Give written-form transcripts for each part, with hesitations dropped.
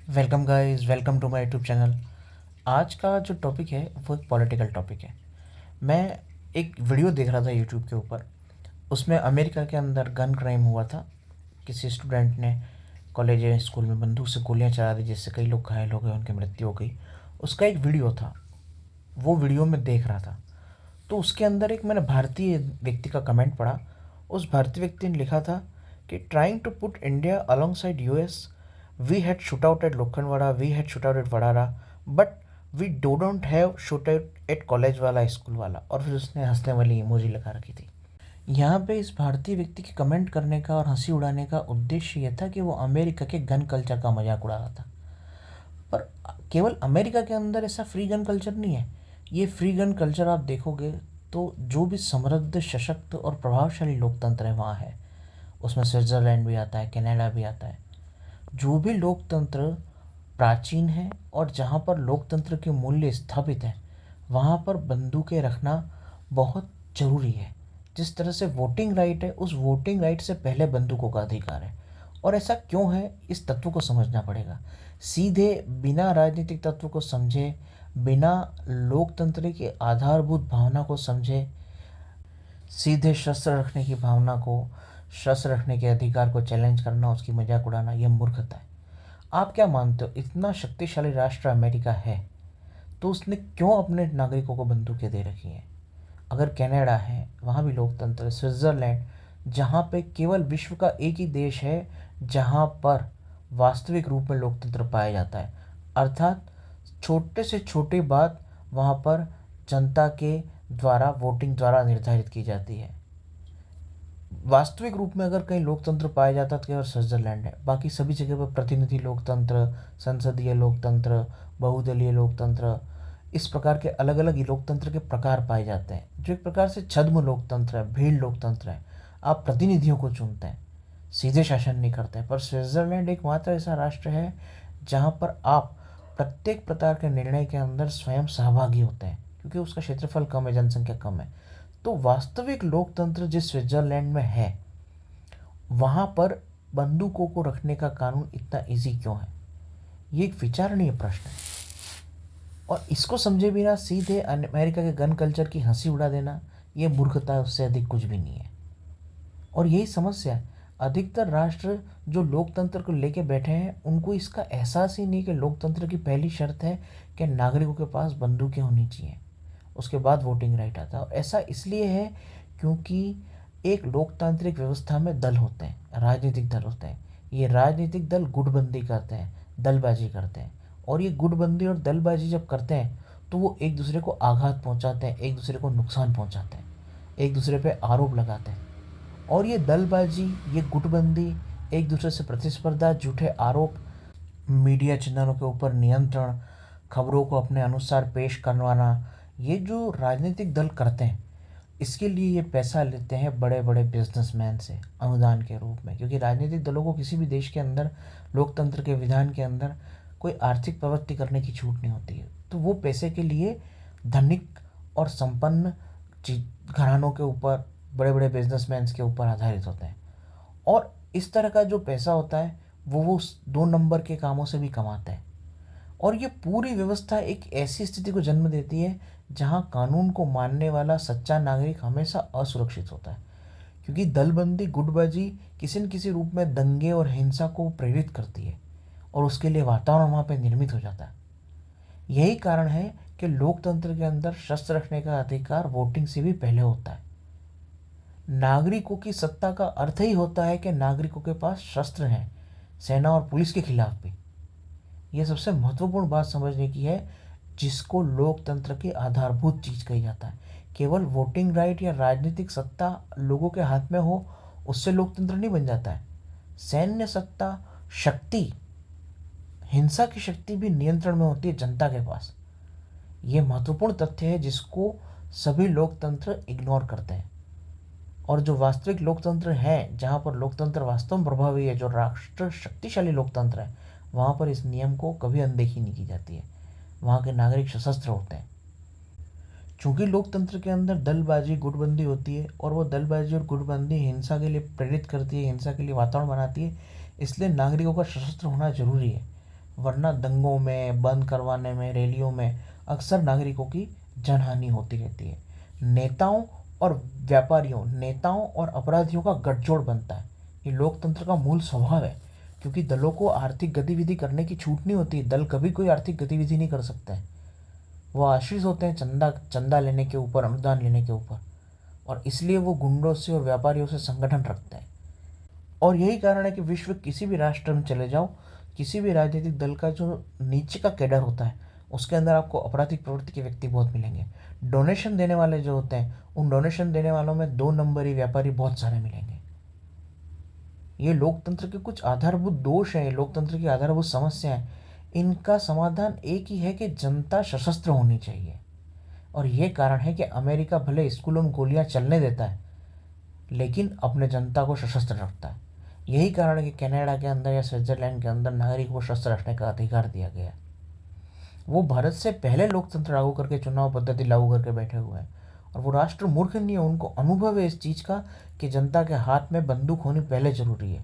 Welcome guys, welcome to my YouTube channel. आज का जो टॉपिक है वो एक पॉलिटिकल टॉपिक है। मैं एक वीडियो देख रहा था यूट्यूब के ऊपर। उसमें अमेरिका के अंदर गन क्राइम हुआ था। किसी स्टूडेंट ने कॉलेज या स्कूल में बंदूक से गोलियां चला दी, जिससे कई लोग घायल हो गए, उनकी मृत्यु हो गई। उसका एक वीडियो था। वो वीडियो में देख रहा था, तो उसके अंदर एक मैंने भारतीय व्यक्ति का कमेंट पढ़ा। उस भारतीय व्यक्ति ने लिखा था कि trying to put India alongside US, we had shoot out at Lokhandwala, we had shoot out at Vadara, but we don't have shoot out at college वाला, स्कूल वाला। और फिर उसने हंसने वाली इमोजी लगा रखी थी। यहाँ पे इस भारतीय व्यक्ति के कमेंट करने का और हंसी उड़ाने का उद्देश्य यह था कि वो अमेरिका के गन कल्चर का मजाक उड़ा रहा था। पर केवल अमेरिका के अंदर ऐसा फ्री गन कल्चर नहीं है। ये फ्री गन कल्चर आप देखोगे तो जो भी समृद्ध, सशक्त और प्रभावशाली लोकतंत्र है वहाँ है। उसमें स्विट्ज़रलैंड भी आता है, कनाडा भी आता है। जो भी लोकतंत्र प्राचीन है और जहाँ पर लोकतंत्र के मूल्य स्थापित हैं, वहाँ पर बंदूकें रखना बहुत ज़रूरी है। जिस तरह से वोटिंग राइट है, उस वोटिंग राइट से पहले बंदूकों का अधिकार है। और ऐसा क्यों है, इस तत्व को समझना पड़ेगा। सीधे बिना राजनीतिक तत्व को समझे, बिना लोकतंत्र की आधारभूत भावना को समझे, सीधे शस्त्र रखने की भावना को, शस्त्र रखने के अधिकार को चैलेंज करना, उसकी मजाक उड़ाना, यह मूर्खता है। आप क्या मानते हो, इतना शक्तिशाली राष्ट्र अमेरिका है तो उसने क्यों अपने नागरिकों को बंदूकें दे रखी हैं? अगर कनाडा है, वहाँ भी लोकतंत्र है। स्विट्ज़रलैंड, जहाँ पे केवल विश्व का एक ही देश है जहाँ पर वास्तविक रूप में लोकतंत्र पाया जाता है, अर्थात छोटे से छोटी बात वहाँ पर जनता के द्वारा, वोटिंग द्वारा निर्धारित की जाती है। वास्तविक रूप में अगर कहीं लोकतंत्र पाया जाता तो केवल स्विट्जरलैंड है। बाकी सभी जगह पर प्रतिनिधि लोकतंत्र, संसदीय लोकतंत्र, बहुदलीय लोकतंत्र, इस प्रकार के अलग अलग लोकतंत्र के प्रकार पाए जाते हैं, जो एक प्रकार से छद्म लोकतंत्र है, भीड़ लोकतंत्र है। आप प्रतिनिधियों को चुनते हैं, सीधे शासन नहीं करते हैं। पर स्विट्जरलैंड एकमात्र ऐसा राष्ट्र है जहाँ पर आप प्रत्येक प्रकार के निर्णय के अंदर स्वयं सहभागी होते हैं, क्योंकि उसका क्षेत्रफल कम है, जनसंख्या कम है। तो वास्तविक लोकतंत्र जिस स्विट्जरलैंड में है, वहाँ पर बंदूकों को रखने का कानून इतना इजी क्यों है? ये एक विचारणीय प्रश्न है। और इसको समझे बिना सीधे अमेरिका के गन कल्चर की हंसी उड़ा देना, ये मूर्खता है, उससे अधिक कुछ भी नहीं है। और यही समस्या है। अधिकतर राष्ट्र जो लोकतंत्र को लेके बैठे हैं, उनको इसका एहसास ही नहीं कि लोकतंत्र की पहली शर्त है कि नागरिकों के पास बंदूकें होनी चाहिए, उसके बाद वोटिंग राइट आता है। और ऐसा इसलिए है क्योंकि एक लोकतांत्रिक व्यवस्था में दल होते हैं, राजनीतिक दल होते हैं। ये राजनीतिक दल गुटबंदी करते हैं, दलबाजी करते हैं। और ये गुटबंदी और दलबाजी जब करते हैं तो वो एक दूसरे को आघात पहुंचाते हैं, एक दूसरे को नुकसान पहुंचाते हैं, एक दूसरे पे आरोप लगाते हैं। और ये दलबाजी, ये गुटबंदी, एक दूसरे से प्रतिस्पर्धा, झूठे आरोप, मीडिया चैनलों के ऊपर नियंत्रण, खबरों को अपने अनुसार पेश करवाना, ये जो राजनीतिक दल करते हैं, इसके लिए ये पैसा लेते हैं बड़े बड़े बिजनेसमैन से अनुदान के रूप में। क्योंकि राजनीतिक दलों को किसी भी देश के अंदर, लोकतंत्र के विधान के अंदर, कोई आर्थिक प्रवृत्ति करने की छूट नहीं होती है। तो वो पैसे के लिए धनिक और संपन्न घरानों के ऊपर, बड़े बड़े बिजनेसमैन के ऊपर आधारित होते हैं। और इस तरह का जो पैसा होता है वो दो नंबर के कामों से भी कमाते हैं। और ये पूरी व्यवस्था एक ऐसी स्थिति को जन्म देती है जहां कानून को मानने वाला सच्चा नागरिक हमेशा असुरक्षित होता है। क्योंकि दलबंदी, गुटबाजी किसी न किसी रूप में दंगे और हिंसा को प्रेरित करती है, और उसके लिए वातावरण वहाँ पर निर्मित हो जाता है। यही कारण है कि लोकतंत्र के अंदर शस्त्र रखने का अधिकार वोटिंग से भी पहले होता है। नागरिकों की सत्ता का अर्थ ही होता है कि नागरिकों के पास शस्त्र हैं, सेना और पुलिस के खिलाफ भी। यह सबसे महत्वपूर्ण बात समझने की है, जिसको लोकतंत्र की आधारभूत चीज कही जाता है। केवल वोटिंग राइट या राजनीतिक सत्ता लोगों के हाथ में हो, उससे लोकतंत्र नहीं बन जाता है। सैन्य सत्ता, शक्ति, हिंसा की शक्ति भी नियंत्रण में होती है जनता के पास। यह महत्वपूर्ण तथ्य है जिसको सभी लोकतंत्र इग्नोर करते हैं। और जो वास्तविक लोकतंत्र है, जहाँ पर लोकतंत्र वास्तव में प्रभावी है, जो राष्ट्र शक्तिशाली लोकतंत्र है, वहाँ पर इस नियम को कभी अनदेखी नहीं की जाती है। वहाँ के नागरिक सशस्त्र होते हैं। चूंकि लोकतंत्र के अंदर दलबाजी, गुटबंदी होती है, और वो दलबाजी और गुटबंदी हिंसा के लिए प्रेरित करती है, हिंसा के लिए वातावरण बनाती है, इसलिए नागरिकों का सशस्त्र होना जरूरी है। वरना दंगों में, बंद करवाने में, रैलियों में अक्सर नागरिकों की जनहानि होती रहती है। नेताओं और व्यापारियों, नेताओं और अपराधियों का गठजोड़ बनता है। ये लोकतंत्र का मूल स्वभाव है, क्योंकि दलों को आर्थिक गतिविधि करने की छूट नहीं होती। दल कभी कोई आर्थिक गतिविधि नहीं कर सकते हैं। वो आश्रित होते हैं चंदा चंदा लेने के ऊपर, अनुदान लेने के ऊपर, और इसलिए वो गुंडों से और व्यापारियों से संगठन रखते हैं। और यही कारण है कि विश्व किसी भी राष्ट्र में चले जाओ, किसी भी राजनीतिक दल का जो नीचे का कैडर होता है, उसके अंदर आपको आपराधिक प्रवृत्ति के व्यक्ति बहुत मिलेंगे। डोनेशन देने वाले जो होते हैं, उन डोनेशन देने वालों में 2 नंबरी व्यापारी बहुत सारे मिलेंगे। ये लोकतंत्र के कुछ आधारभूत दोष हैं, लोकतंत्र की आधारभूत समस्याएं। इनका समाधान एक ही है कि जनता सशस्त्र होनी चाहिए। और ये कारण है कि अमेरिका भले स्कूलों में गोलियां चलने देता है, लेकिन अपने जनता को सशस्त्र रखता है। यही कारण है कि कनाडा के अंदर या स्विट्जरलैंड के अंदर नागरिक को शस्त्र रखने का अधिकार दिया गया है। वो भारत से पहले लोकतंत्र लागू करके, चुनाव पद्धति लागू करके बैठे हुए हैं। और वो राष्ट्र मूर्ख नहीं है, उनको अनुभव है इस चीज़ का कि जनता के हाथ में बंदूक होनी पहले जरूरी है।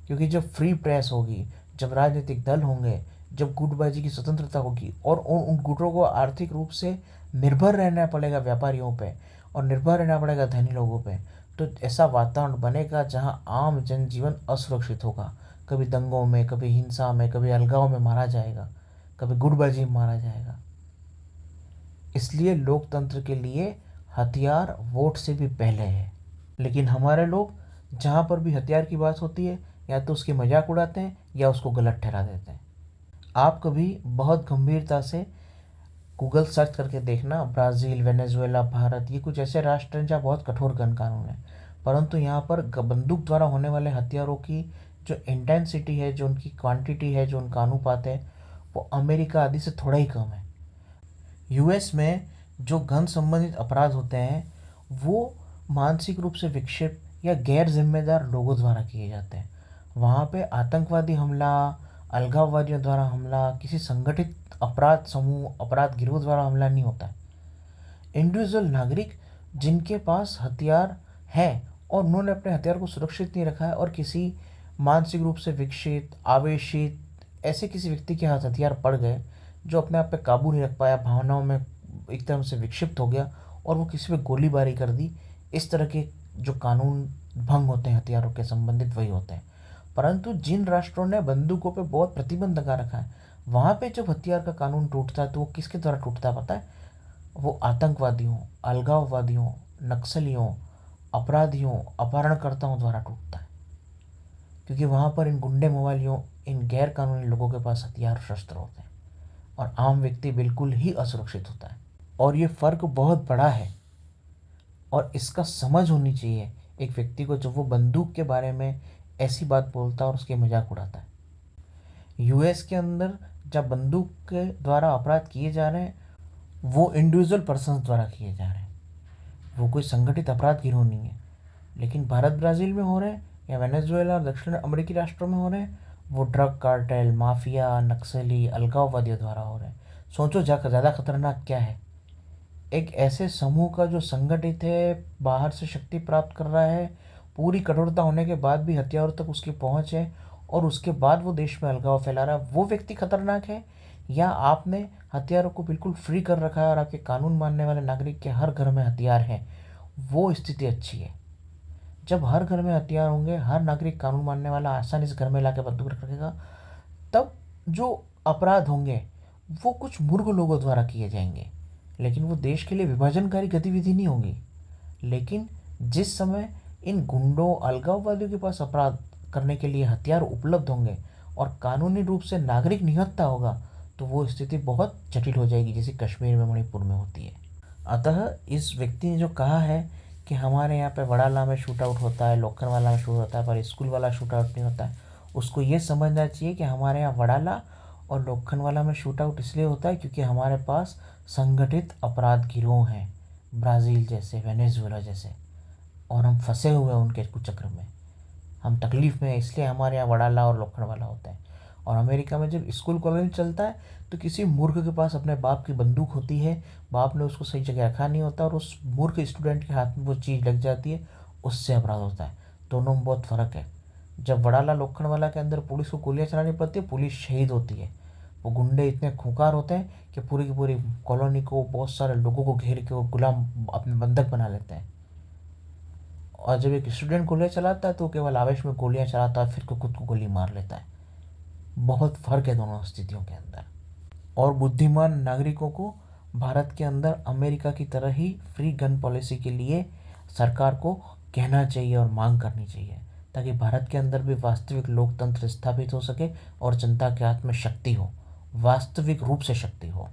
क्योंकि जब फ्री प्रेस होगी, जब राजनीतिक दल होंगे, जब गुटबाजी की स्वतंत्रता होगी, और उन गुटों को आर्थिक रूप से निर्भर रहना पड़ेगा व्यापारियों पे, और निर्भर रहना पड़ेगा धनी लोगों पे, तो ऐसा वातावरण बनेगा जहां आम जनजीवन असुरक्षित होगा। कभी दंगों में, कभी हिंसा में, कभी अलगाव में मारा जाएगा, कभी गुटबाजी में मारा जाएगा। इसलिए लोकतंत्र के लिए हथियार वोट से भी पहले है। लेकिन हमारे लोग जहाँ पर भी हथियार की बात होती है, या तो उसकी मजाक उड़ाते हैं या उसको गलत ठहरा देते हैं। आप कभी बहुत गंभीरता से गूगल सर्च करके देखना, ब्राज़ील, वेनेजुएला, भारत, ये कुछ ऐसे राष्ट्र हैं जहाँ बहुत कठोर गन कानून है। परंतु यहाँ पर बंदूक द्वारा होने वाले हथियारों की जो इंटेंसिटी है, जो उनकी क्वांटिटी है, जो उनका अनुपात है, वो अमेरिका आदि से थोड़ा ही कम है। यूएस में जो गन संबंधित अपराध होते हैं, वो मानसिक रूप से विक्षिप्त या गैर जिम्मेदार लोगों द्वारा किए जाते हैं। वहाँ पे आतंकवादी हमला, अलगाववादियों द्वारा हमला, किसी संगठित अपराध समूह, अपराध गिरोह द्वारा हमला नहीं होता है। इंडिविजुअल नागरिक जिनके पास हथियार हैं और उन्होंने अपने हथियार को सुरक्षित नहीं रखा है, और किसी मानसिक रूप से विक्षिप्त, आवेशित ऐसे किसी व्यक्ति के हाथ हथियार पड़ गए, जो अपने आप पे काबू नहीं रख पाया, भावनाओं में एक तरह से विक्षिप्त हो गया और वो किसी पे गोलीबारी कर दी, इस तरह के जो कानून भंग होते हैं हथियारों के संबंधित, वही होते हैं। परंतु जिन राष्ट्रों ने बंदूकों पे बहुत प्रतिबंध लगा रखा है, वहाँ पे जब हथियार का कानून टूटता है तो वो किसके द्वारा टूटता है पता है? वो आतंकवादियों, अलगाववादियों, नक्सलियों, अपराधियों, अपहरणकर्ताओं द्वारा टूटता है। क्योंकि वहाँ पर इन गुंडे मवालियों, इन गैर कानूनी लोगों के पास हथियार और शस्त्र होते हैं, और आम व्यक्ति बिल्कुल ही असुरक्षित होता है। और ये फ़र्क बहुत बड़ा है, और इसका समझ होनी चाहिए एक व्यक्ति को जब वो बंदूक के बारे में ऐसी बात बोलता है और उसके मजाक उड़ाता है। यूएस के अंदर जब बंदूक के द्वारा अपराध किए जा रहे हैं, वो इंडिविजुअल पर्सन्स द्वारा किए जा रहे हैं, वो कोई संगठित अपराध गिरोह नहीं है। लेकिन भारत, ब्राज़ील में हो रहे हैं, या वेनेजुएला और दक्षिण अमेरिकी राष्ट्रों में हो रहे हैं, वो ड्रग कार्टेल, माफिया, नक्सली, अलगाववादियों द्वारा हो रहे हैं। सोचो ज़्यादा खतरनाक क्या है? एक ऐसे समूह का जो संगठित है, बाहर से शक्ति प्राप्त कर रहा है, पूरी कठोरता होने के बाद भी हथियारों तक उसकी पहुंच है, और उसके बाद वो देश में अलगाव फैला रहा है, वो व्यक्ति खतरनाक है? या आपने हथियारों को बिल्कुल फ्री कर रखा है और आपके कानून मानने वाले नागरिक के हर घर में हथियार हैं, वो स्थिति अच्छी है? जब हर घर में हथियार होंगे, हर नागरिक कानून मानने वाला आसानी से घर में लाके बंदूक रख रखेगा, तब जो अपराध होंगे वो कुछ मूर्ख लोगों द्वारा किए जाएंगे, लेकिन वो देश के लिए विभाजनकारी गतिविधि नहीं होगी। लेकिन जिस समय इन गुंडों, अलगाववादियों के पास अपराध करने के लिए हथियार उपलब्ध होंगे और कानूनी रूप से नागरिक निहत्था होगा, तो वो स्थिति बहुत जटिल हो जाएगी, जैसे कश्मीर में, मणिपुर में होती है। अतः इस व्यक्ति ने जो कहा है कि हमारे यहाँ पे वड़ाला में शूट आउट होता है, लोखंडवाला में शूट होता है, पर स्कूल वाला शूट आउट नहीं होता है, उसको ये समझना चाहिए कि हमारे यहाँ वड़ाला और लोखंडवाला में शूट आउट इसलिए होता है क्योंकि हमारे पास संगठित अपराध गिरोह हैं, ब्राज़ील जैसे, वेनेजुएला जैसे, और हम फंसे हुए हैं उनके कुचक्र में, हम तकलीफ़ में हैं, इसलिए हमारे यहाँ वड़ाला और लोखंडवाला होता है। और अमेरिका में जब स्कूल कॉलेज चलता है तो किसी मूर्ख के पास अपने बाप की बंदूक होती है, बाप ने उसको सही जगह रखा नहीं होता, और उस मूर्ख स्टूडेंट के हाथ में वो चीज़ लग जाती है, उससे अपराध होता है। दोनों में बहुत फ़र्क है। जब वड़ाला लोखंडवाला के अंदर पुलिस को गोलियां चलानी पड़ती है, पुलिस शहीद होती है। वो गुंडे इतने खूंखार होते हैं कि पूरी की पूरी कॉलोनी को, बहुत सारे लोगों को घेर के वो गुलाम अपने बंधक बना लेते हैं। और जब एक स्टूडेंट गोलियां चलाता है तो वो केवल आवेश में गोलियां चलाता है, फिर खुद को गोली मार लेता है। बहुत फर्क है दोनों स्थितियों के अंदर। और बुद्धिमान नागरिकों को भारत के अंदर अमेरिका की तरह ही फ्री गन पॉलिसी के लिए सरकार को कहना चाहिए और मांग करनी चाहिए, ताकि भारत के अंदर भी वास्तविक लोकतंत्र स्थापित हो सके और जनता के हाथ में शक्ति हो, वास्तविक रूप से शक्ति हो।